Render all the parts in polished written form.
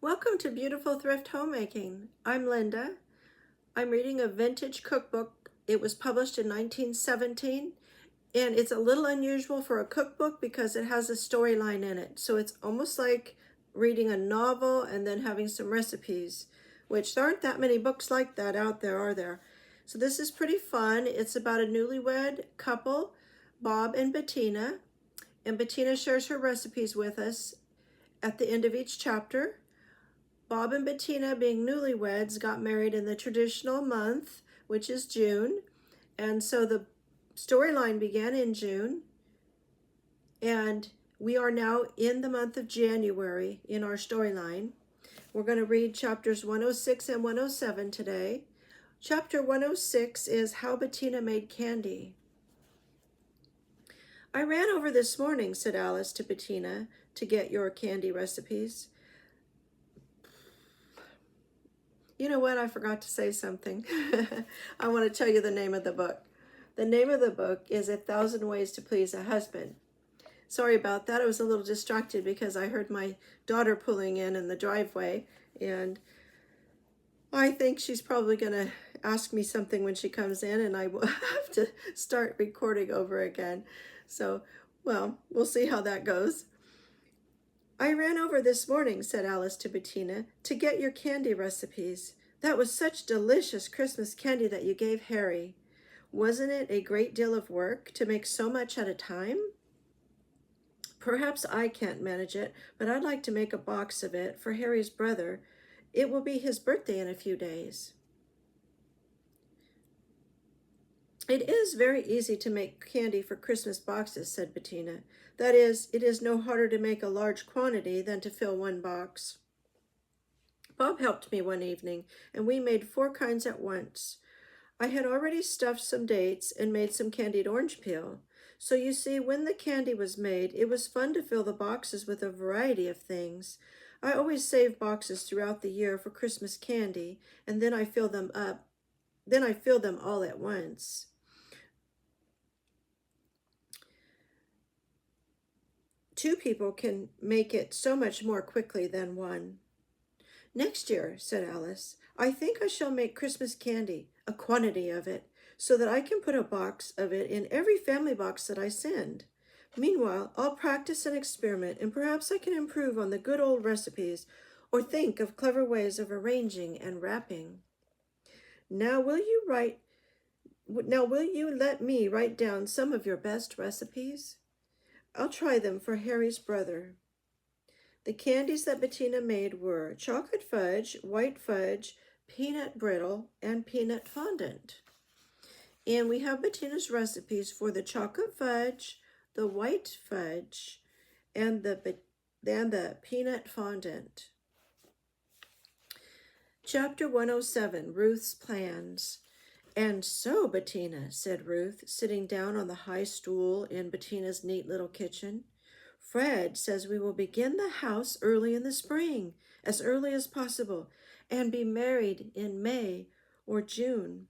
Welcome to Beautiful Thrift Homemaking. I'm Linda. I'm reading a vintage cookbook. It was published in 1917, and it's a little unusual for a cookbook because it has a storyline in it. So it's almost like reading a novel and then having some recipes, which there aren't that many books like that out there, are there? So this is pretty fun. It's about a newlywed couple, Bob and Bettina, and Bettina shares her recipes with us at the end of each chapter. Bob and Bettina, being newlyweds, got married in the traditional month, which is June. And so the storyline began in June. And we are now in the month of January in our storyline. We're going to read chapters 106 and 107 today. Chapter 106 is How Bettina Made Candy. I ran over this morning, said Alice to Bettina, to get your candy recipes. You know what? I forgot to say something. I want to tell you the name of the book. The name of the book is 1,000 Ways to Please a Husband. Sorry about that. I was a little distracted because I heard my daughter pulling in the driveway, and I think she's probably going to ask me something when she comes in, and I will have to start recording over again. So, well, we'll see how that goes. I ran over this morning, said Alice to Bettina, to get your candy recipes. That was such delicious Christmas candy that you gave Harry. Wasn't it a great deal of work to make so much at a time? Perhaps I can't manage it, but I'd like to make a box of it for Harry's brother. It will be his birthday in a few days. It is very easy to make candy for Christmas boxes, said Bettina. That is, it is no harder to make a large quantity than to fill one box. Bob helped me one evening, and we made 4 kinds at once. I had already stuffed some dates and made some candied orange peel. So you see, when the candy was made, it was fun to fill the boxes with a variety of things. I always save boxes throughout the year for Christmas candy, and then I fill them up. Then I fill them all at once. Two people can make it so much more quickly than one. Next year, said Alice, I think I shall make Christmas candy, a quantity of it, so that I can put a box of it in every family box that I send. Meanwhile, I'll practice and experiment, and perhaps I can improve on the good old recipes or think of clever ways of arranging and wrapping. Now will you let me write down some of your best recipes? I'll try them for Harry's brother. The candies that Bettina made were chocolate fudge, white fudge, peanut brittle, and peanut fondant. And we have Bettina's recipes for the chocolate fudge, the white fudge, and the peanut fondant. Chapter 107, Ruth's Plans. And so, Bettina, said Ruth, sitting down on the high stool in Bettina's neat little kitchen, Fred says we will begin the house early in the spring, as early as possible, and be married in May or June.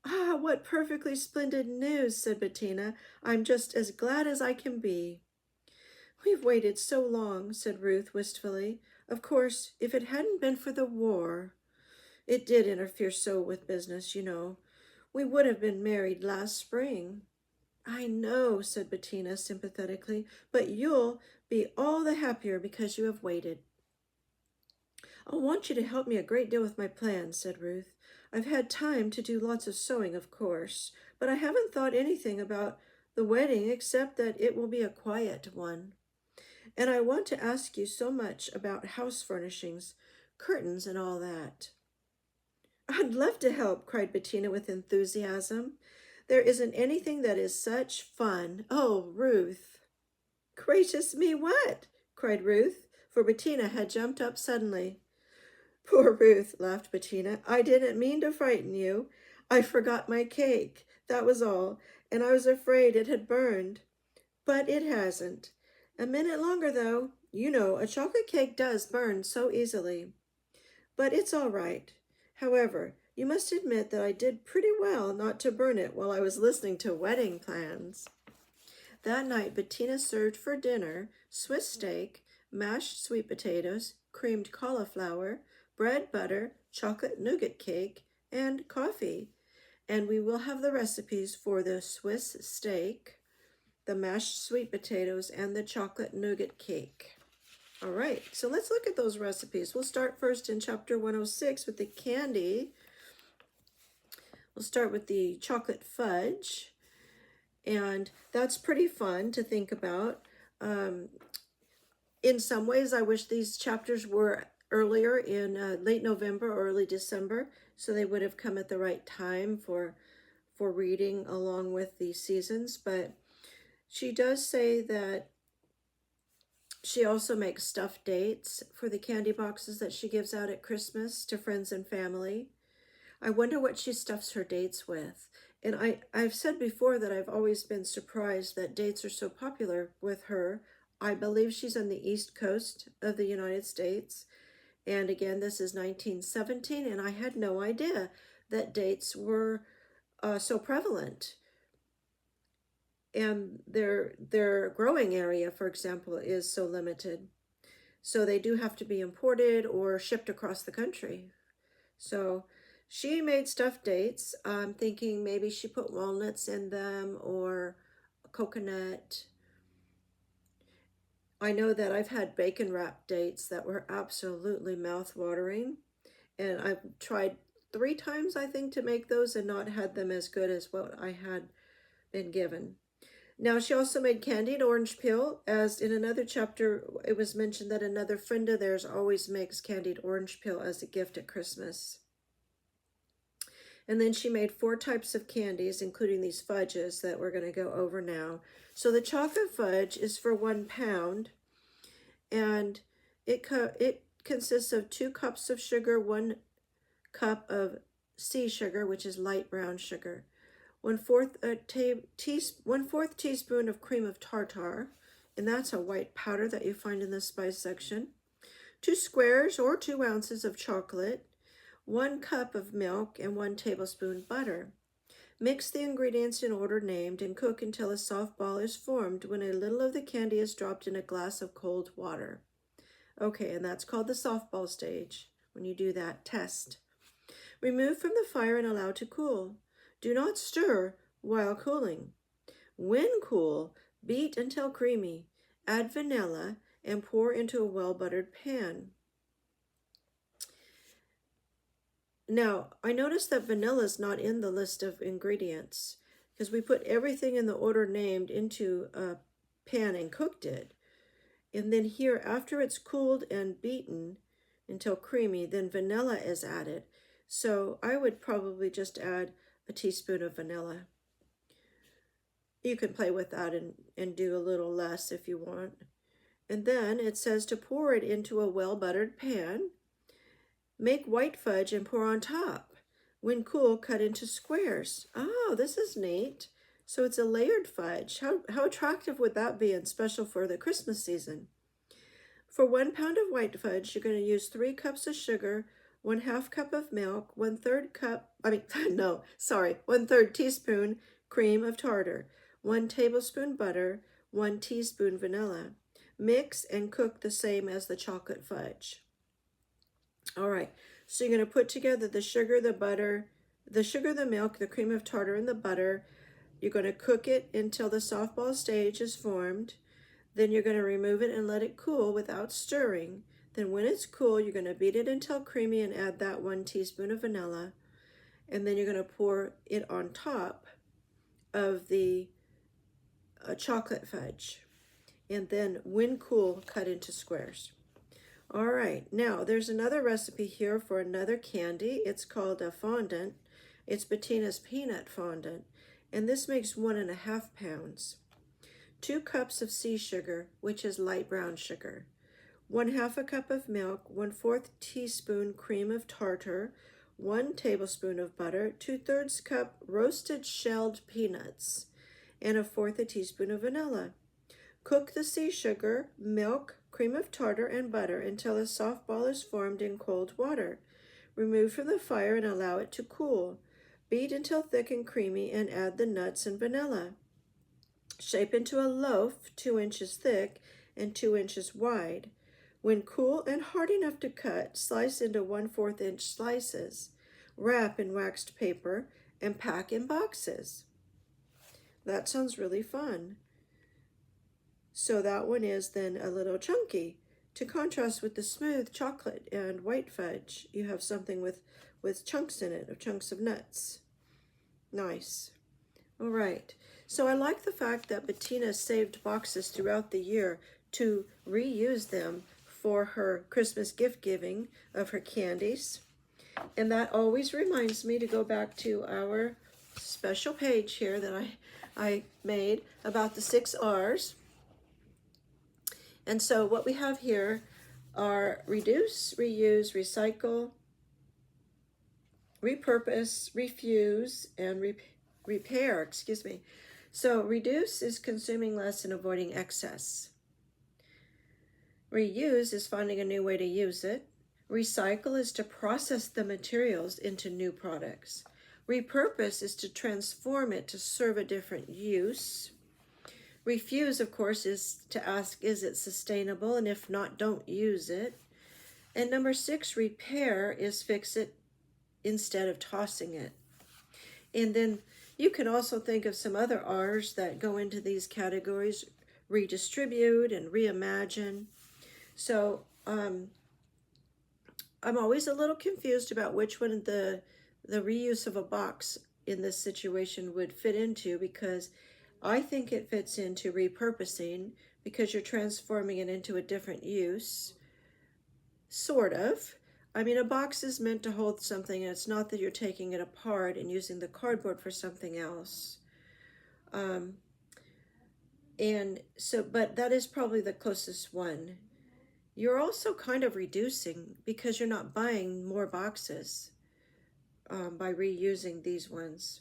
Ah, what perfectly splendid news, said Bettina. I'm just as glad as I can be. We've waited so long, said Ruth wistfully. Of course, if it hadn't been for the war, it did interfere so with business, you know. We would have been married last spring. I know, said Bettina sympathetically, but you'll be all the happier because you have waited. I'll want you to help me a great deal with my plans, said Ruth. I've had time to do lots of sewing, of course, but I haven't thought anything about the wedding except that it will be a quiet one. And I want to ask you so much about house furnishings, curtains and all that. I'd love to help, cried Bettina with enthusiasm. There isn't anything that is such fun. Oh, Ruth. Gracious me, what? Cried Ruth, for Bettina had jumped up suddenly. Poor Ruth, laughed Bettina. I didn't mean to frighten you. I forgot my cake, that was all, and I was afraid it had burned. But it hasn't. A minute longer, though. You know, a chocolate cake does burn so easily. But it's all right. However, you must admit that I did pretty well not to burn it while I was listening to wedding plans. That night, Bettina served for dinner Swiss steak, mashed sweet potatoes, creamed cauliflower, bread, butter, chocolate nougat cake, and coffee. And we will have the recipes for the Swiss steak, the mashed sweet potatoes, and the chocolate nougat cake. All right, so let's look at those recipes. We'll start first in chapter 106 with the candy. We'll start with the chocolate fudge, and that's pretty fun to think about. In some ways, I wish these chapters were earlier in late November or early December, so they would have come at the right time for reading along with the seasons. But she does say that she also makes stuffed dates for the candy boxes that she gives out at Christmas to friends and family. I wonder what she stuffs her dates with. And I've said before that I've always been surprised that dates are so popular with her. I believe she's on the East Coast of the United States. And again, this is 1917, and I had no idea that dates were so prevalent. And their growing area, for example, is so limited. So they do have to be imported or shipped across the country. So she made stuffed dates. I'm thinking maybe she put walnuts in them or coconut. I know that I've had bacon wrapped dates that were absolutely mouth-watering. And I've tried 3 times, I think, to make those and not had them as good as what I had been given. Now, she also made candied orange peel, as in another chapter, it was mentioned that another friend of theirs always makes candied orange peel as a gift at Christmas. And then she made 4 types of candies, including these fudges that we're going to go over now. So the chocolate fudge is for 1 pound, and it consists of 2 cups of sugar, 1 cup of sea sugar, which is light brown sugar, 1/4 teaspoon of cream of tartar, and that's a white powder that you find in the spice section, 2 squares or 2 ounces of chocolate, 1 cup of milk, and 1 tablespoon butter. Mix the ingredients in order named and cook until a soft ball is formed when a little of the candy is dropped in a glass of cold water. Okay, and that's called the softball stage. When you do that test, remove from the fire and allow to cool. Do not stir while cooling. When cool, beat until creamy. Add vanilla and pour into a well-buttered pan. Now, I noticed that vanilla is not in the list of ingredients because we put everything in the order named into a pan and cooked it. And then here, after it's cooled and beaten until creamy, then vanilla is added. So I would probably just add a teaspoon of vanilla. You can play with that and do a little less if you want. And then it says to pour it into a well-buttered pan. Make white fudge and pour on top. When cool, cut into squares. Oh, this is neat. So it's a layered fudge. How attractive would that be, and special for the Christmas season? For 1 pound of white fudge, you're going to use 3 cups of sugar, 1/2 cup of milk, 1/3 teaspoon cream of tartar, 1 tablespoon butter, 1 teaspoon vanilla. Mix and cook the same as the chocolate fudge. All right, so you're going to put together the sugar, the milk, the cream of tartar, and the butter. You're going to cook it until the softball stage is formed. Then you're going to remove it and let it cool without stirring. Then when it's cool, you're going to beat it until creamy and add that 1 teaspoon of vanilla. And then you're going to pour it on top of the chocolate fudge. And then when cool, cut into squares. All right, now there's another recipe here for another candy. It's called a fondant. It's Bettina's peanut fondant, and this makes 1.5 pounds. 2 cups of sea sugar, which is light brown sugar, 1/2 cup of milk, 1/4 teaspoon cream of tartar, 1 tablespoon of butter, 2/3 cup roasted shelled peanuts, and 1/4 teaspoon of vanilla. Cook the sea sugar, milk, cream of tartar, and butter until a soft ball is formed in cold water. Remove from the fire and allow it to cool. Beat until thick and creamy and add the nuts and vanilla. Shape into a loaf 2 inches thick and 2 inches wide. When cool and hard enough to cut, slice into 1/4 inch slices. Wrap in waxed paper and pack in boxes. That sounds really fun. So that one is then a little chunky. To contrast with the smooth chocolate and white fudge, you have something with chunks in it, of chunks of nuts. Nice. All right. So I like the fact that Bettina saved boxes throughout the year to reuse them for her Christmas gift giving of her candies. And that always reminds me to go back to our special page here that I made about the 6 R's. And so what we have here are reduce, reuse, recycle, repurpose, refuse, and repair, excuse me. So reduce is consuming less and avoiding excess. Reuse is finding a new way to use it. Recycle is to process the materials into new products. Repurpose is to transform it to serve a different use. Refuse, of course, is to ask, is it sustainable? And if not, don't use it. And number 6, repair, is fix it instead of tossing it. And then you can also think of some other R's that go into these categories: redistribute and reimagine. So I'm always a little confused about which one the reuse of a box in this situation would fit into, because I think it fits into repurposing, because you're transforming it into a different use, sort of. I mean, a box is meant to hold something, and it's not that you're taking it apart and using the cardboard for something else. And so, but that is probably the closest one. You're also kind of reducing, because you're not buying more boxes by reusing these ones.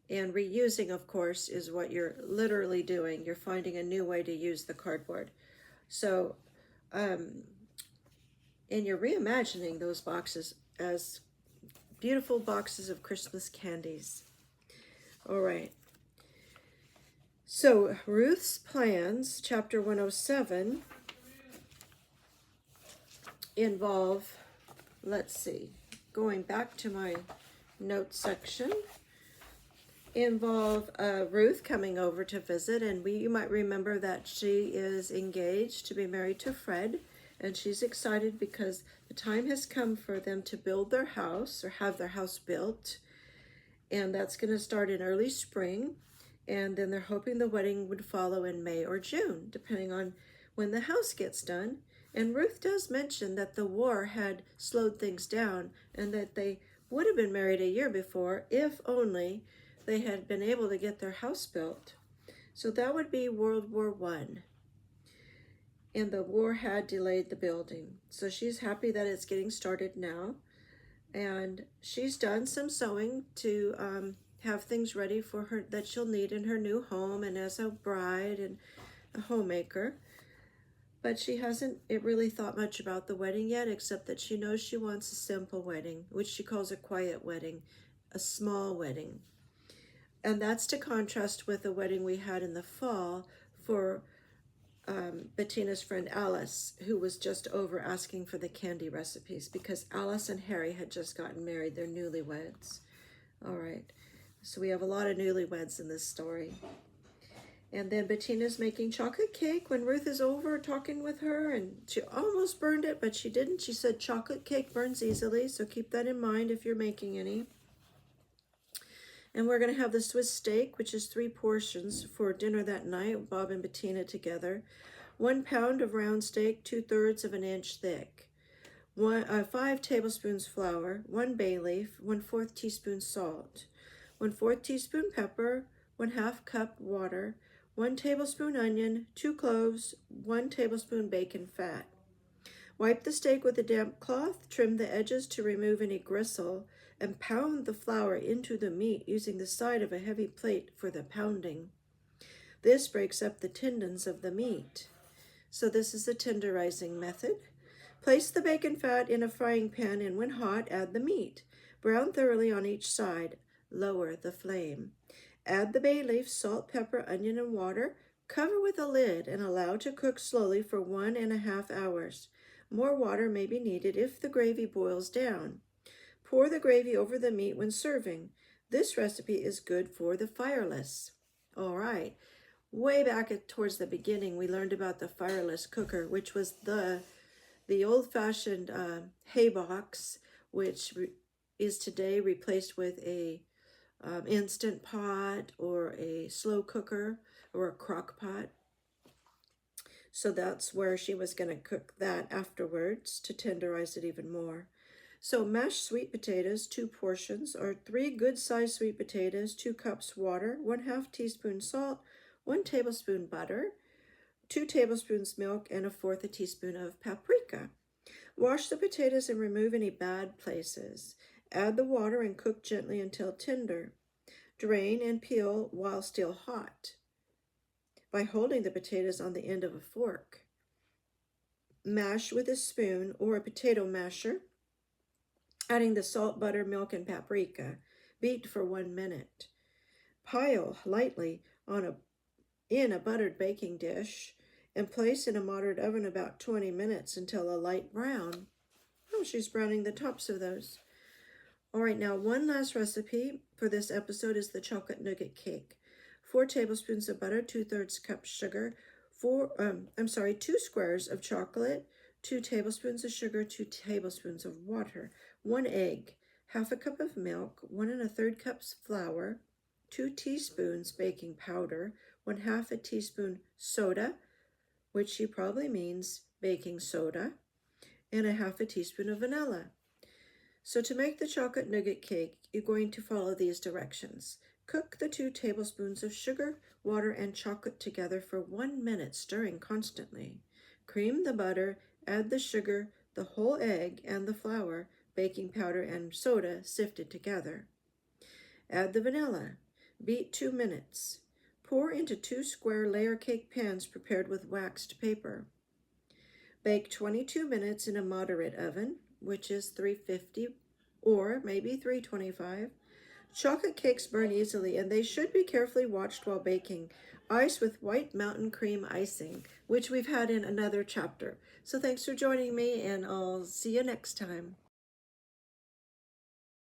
And reusing, of course, is what you're literally doing. You're finding a new way to use the cardboard. So, and you're reimagining those boxes as beautiful boxes of Christmas candies. All right. So, Ruth's plans, chapter 107, involve, let's see, going back to my notes section, involve Ruth coming over to visit, and you might remember that she is engaged to be married to Fred, and she's excited because the time has come for them to build their house, or have their house built, and that's going to start in early spring, and then they're hoping the wedding would follow in May or June, depending on when the house gets done. And Ruth does mention that the war had slowed things down, and that they would have been married a year before if only they had been able to get their house built. So that would be World War I. And the war had delayed the building. So she's happy that it's getting started now. And she's done some sewing to have things ready for her that she'll need in her new home and as a bride and a homemaker. But she hasn't really thought much about the wedding yet, except that she knows she wants a simple wedding, which she calls a quiet wedding, a small wedding. And that's to contrast with the wedding we had in the fall for Bettina's friend Alice, who was just over asking for the candy recipes, because Alice and Harry had just gotten married. They're newlyweds. All right. So we have a lot of newlyweds in this story. And then Bettina's making chocolate cake when Ruth is over talking with her, and she almost burned it, but she didn't. She said chocolate cake burns easily, so keep that in mind if you're making any. And we're going to have the Swiss steak, which is 3 portions for dinner that night, Bob and Bettina together. 1 pound of round steak, 2/3 of an inch thick. 5 tablespoons flour, 1 bay leaf, 1/4 teaspoon salt, 1/4 teaspoon pepper, 1/2 cup water, 1 tablespoon onion, 2 cloves, 1 tablespoon bacon fat. Wipe the steak with a damp cloth, trim the edges to remove any gristle, and pound the flour into the meat using the side of a heavy plate for the pounding. This breaks up the tendons of the meat. So this is the tenderizing method. Place the bacon fat in a frying pan, and when hot, add the meat. Brown thoroughly on each side. Lower the flame. Add the bay leaf, salt, pepper, onion, and water. Cover with a lid and allow to cook slowly for 1.5 hours. More water may be needed if the gravy boils down. Pour the gravy over the meat when serving. This recipe is good for the fireless. All right. Way back towards the beginning, we learned about the fireless cooker, which was the old-fashioned hay box, which is today replaced with a instant pot or a slow cooker or a crock pot. So that's where she was going to cook that afterwards to tenderize it even more. So mashed sweet potatoes, 2 portions, or 3 good-sized sweet potatoes, 2 cups water, 1/2 teaspoon salt, 1 tablespoon butter, 2 tablespoons milk, and 1/4 teaspoon of paprika. Wash the potatoes and remove any bad places. Add the water and cook gently until tender. Drain and peel while still hot by holding the potatoes on the end of a fork. Mash with a spoon or a potato masher, adding the salt, butter, milk, and paprika. Beat for 1 minute. Pile lightly in a buttered baking dish and place in a moderate oven about 20 minutes until a light brown. Oh, she's browning the tops of those. All right, now one last recipe for this episode is the chocolate nougat cake. 4 tablespoons of butter, 2/3 cup sugar, 2 squares of chocolate, 2 tablespoons of sugar, 2 tablespoons of water, 1 egg, 1/2 cup of milk, 1 1/3 cups flour, 2 teaspoons baking powder, 1/2 teaspoon soda, which she probably means baking soda, and 1/2 teaspoon of vanilla. So to make the chocolate nougat cake, you're going to follow these directions. Cook the 2 tablespoons of sugar, water, and chocolate together for 1 minute, stirring constantly. Cream the butter, add the sugar, the whole egg, and the flour, baking powder, and soda sifted together. Add the vanilla. Beat 2 minutes. Pour into 2 square layer cake pans prepared with waxed paper. Bake 22 minutes in a moderate oven, which is 350 or maybe 325. Chocolate cakes burn easily, and they should be carefully watched while baking. Ice with white mountain cream icing, which we've had in another chapter. So thanks for joining me, and I'll see you next time.